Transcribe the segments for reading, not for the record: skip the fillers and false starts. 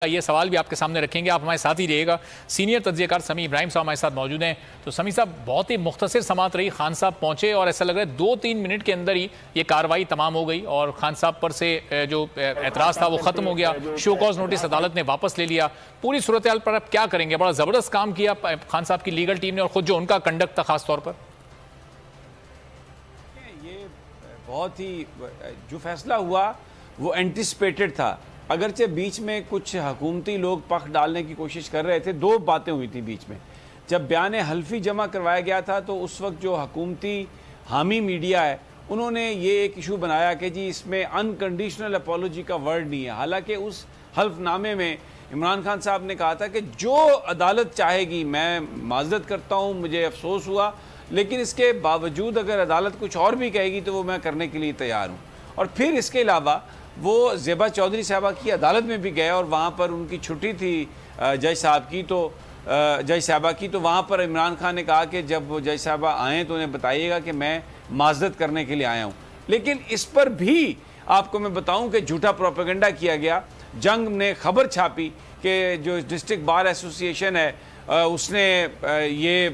ये सवाल भी आपके सामने रखेंगे, आप हमारे साथ ही रहिएगा। सीनियर तज्ज़ियाकार समी इब्राहिम साहब हमारे साथ मौजूद हैं। तो समी साहब, बहुत ही मुख्तसर समाअत रही, खान साहब पहुंचे और ऐसा लग रहा है 2-3 मिनट के अंदर ही ये कार्रवाई तमाम हो गई और खान साहब पर से जो एतराज़ था वो ख़त्म हो गया। शो कॉज नोटिस अदालत ने वापस ले लिया। पूरी सूरत हाल पर आप क्या करेंगे? बड़ा ज़बरदस्त काम किया खान साहब की लीगल टीम ने और ख़ुद जो उनका कंडक्ट था ख़ास तौर पर। ये बहुत ही जो फैसला हुआ वो एंटिसिपेटेड था, अगरचे बीच में कुछ हुकूमती लोग पख डालने की कोशिश कर रहे थे। दो बातें हुई थी बीच में। जब बयान हल्फी जमा करवाया गया था तो उस वक्त जो हुकूमती हामी मीडिया है उन्होंने ये एक इशू बनाया कि जी इसमें अनकंडीशनल अपॉलोजी का वर्ड नहीं है। हालांकि उस हल्फनामे में इमरान खान साहब ने कहा था कि जो अदालत चाहेगी मैं माजरत करता हूँ, मुझे अफसोस हुआ, लेकिन इसके बावजूद अगर अदालत कुछ और भी कहेगी तो वो मैं करने के लिए तैयार हूँ। और फिर इसके अलावा वो ज़ेबा चौधरी साहबा की अदालत में भी गए और वहाँ पर उनकी छुट्टी थी जज साहब की, तो जज साहबा की, तो वहाँ पर इमरान खान ने कहा कि जब वो जज साहबा आएँ तो उन्हें बताइएगा कि मैं माजरत करने के लिए आया हूँ। लेकिन इस पर भी आपको मैं बताऊँ कि झूठा प्रोपेगेंडा किया गया। जंग ने खबर छापी कि जो डिस्ट्रिक्ट बार एसोसिएशन है उसने ये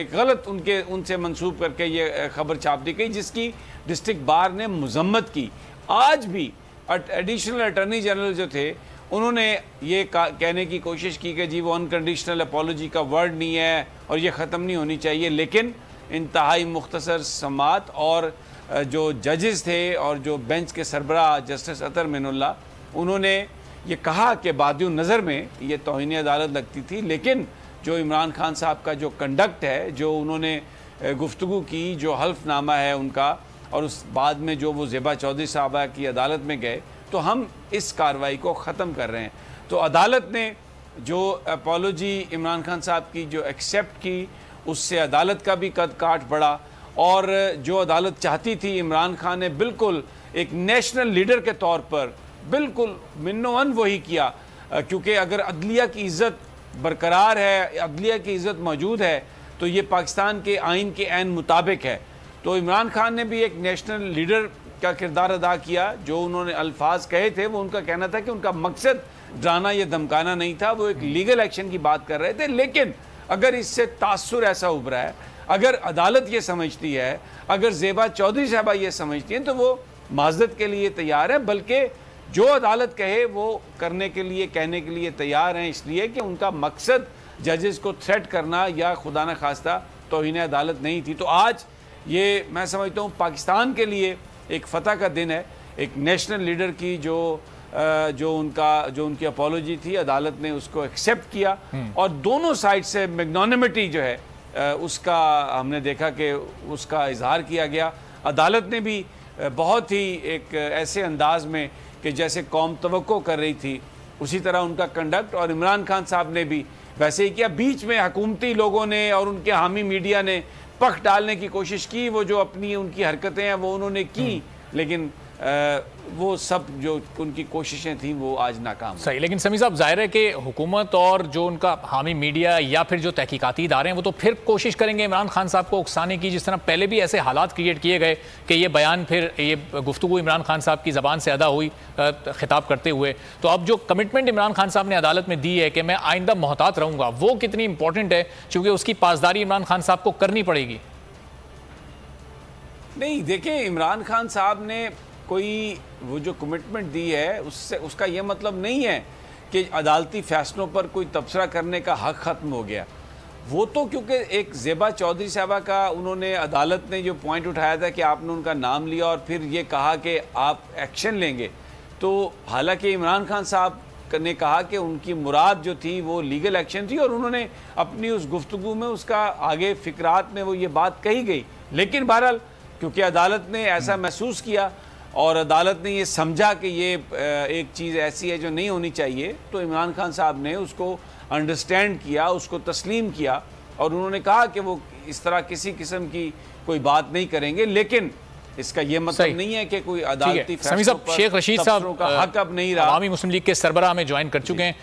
एक गलत उनसे मंसूब करके ये खबर छाप दी गई, जिसकी डिस्ट्रिक्ट बार ने मजम्मत की। आज भी एडिशनल अटॉर्नी जनरल जो थे उन्होंने ये कहने की कोशिश की कि जी वो अनकंडीशनल अपॉलोजी का वर्ड नहीं है और ये ख़त्म नहीं होनी चाहिए। लेकिन इंतहाई मुख्तसर समाअत और जो जजेस थे और जो बेंच के सरबराह जस्टिस अतर मिनुल्ला, उन्होंने ये कहा कि बादियों नज़र में ये तौहीन अदालत लगती थी, लेकिन जो इमरान खान साहब का जो कंडक्ट है, जो उन्होंने गुफ्तगू की, जो हल्फनामा है उनका, और उस बाद में जो वो ज़ेबा चौधरी साहबा की अदालत में गए, तो हम इस कार्रवाई को ख़त्म कर रहे हैं। तो अदालत ने जो अपॉलोजी इमरान खान साहब की जो एक्सेप्ट की, उससे अदालत का भी कद काट बढ़ा। और जो अदालत चाहती थी, इमरान खान ने बिल्कुल एक नेशनल लीडर के तौर पर बिल्कुल मिन्नोअन वही किया, क्योंकि अगर अदलिया की इज़्ज़त बरकरार है, अदलिया की इज़्ज़त मौजूद है, तो ये पाकिस्तान के आइन के ऐन मुताबिक है। तो इमरान खान ने भी एक नेशनल लीडर का किरदार अदा किया। जो उन्होंने अल्फाज कहे थे वो उनका कहना था कि उनका मकसद डराना या धमकाना नहीं था, वो एक लीगल एक्शन की बात कर रहे थे। लेकिन अगर इससे तासुर ऐसा उभरा है, अगर अदालत ये समझती है, अगर ज़ेबा चौधरी साहबा ये समझती हैं, तो वो माजरत के लिए तैयार है, बल्कि जो अदालत कहे वो करने के लिए, कहने के लिए तैयार हैं, इसलिए कि उनका मकसद जजेस को थ्रेट करना या खुदा न खास्ता तौहीन अदालत नहीं थी। तो आज ये मैं समझता हूँ पाकिस्तान के लिए एक फ़तह का दिन है। एक नेशनल लीडर की जो उनकी अपॉलोजी थी, अदालत ने उसको एक्सेप्ट किया और दोनों साइड से मैग्नानिमिटी जो है उसका हमने देखा कि उसका इजहार किया गया। अदालत ने भी बहुत ही एक ऐसे अंदाज में कि जैसे कौम तवक्को कर रही थी, उसी तरह उनका कंडक्ट, और इमरान खान साहब ने भी वैसे ही किया। बीच में हुकूमती लोगों ने और उनके हामी मीडिया ने पख डालने की कोशिश की, वो जो अपनी उनकी हरकतें हैं वो उन्होंने की, लेकिन वो सब जो उनकी कोशिशें थी वो आज नाकाम। सही, लेकिन समी साहब, जाहिर है कि हुकूमत और जो उनका हामी मीडिया या फिर जो तहकीकाती इदारे हैं वो तो फिर कोशिश करेंगे इमरान खान साहब को उकसाने की, जिस तरह पहले भी ऐसे हालात क्रिएट किए गए कि ये बयान, फिर ये गुफ्तगू इमरान खान साहब की ज़बान से अदा हुई खिताब करते हुए। तो अब जो कमिटमेंट इमरान खान साहब ने अदालत में दी है कि मैं आइंदा मोहतात रहूँगा, वो कितनी इंपॉर्टेंट है, चूँकि उसकी पासदारी इमरान खान साहब को करनी पड़ेगी? नहीं, देखिए, इमरान खान साहब ने कोई वो जो कमिटमेंट दी है उससे उसका ये मतलब नहीं है कि अदालती फैसलों पर कोई तबसरा करने का हक ख़त्म हो गया। वो तो क्योंकि एक ज़ेबा चौधरी साहबा का उन्होंने, अदालत ने जो पॉइंट उठाया था कि आपने उनका नाम लिया और फिर ये कहा कि आप एक्शन लेंगे, तो हालांकि इमरान खान साहब ने कहा कि उनकी मुराद जो थी वो लीगल एक्शन थी और उन्होंने अपनी उस गुफ्तगू में उसका आगे फ़िक्रात में वो ये बात कही गई। लेकिन बहरहाल क्योंकि अदालत ने ऐसा महसूस किया और अदालत ने ये समझा कि ये एक चीज़ ऐसी है जो नहीं होनी चाहिए, तो इमरान खान साहब ने उसको अंडरस्टैंड किया, उसको तस्लीम किया और उन्होंने कहा कि वो इस तरह किसी किस्म की कोई बात नहीं करेंगे। लेकिन इसका ये मतलब नहीं है कि कोई अदालती फैसलों पर शेख रशीद साहब का हक अब नहीं रहा। अवामी मुस्लिम लीग के सरबराह में ज्वाइन कर चुके हैं।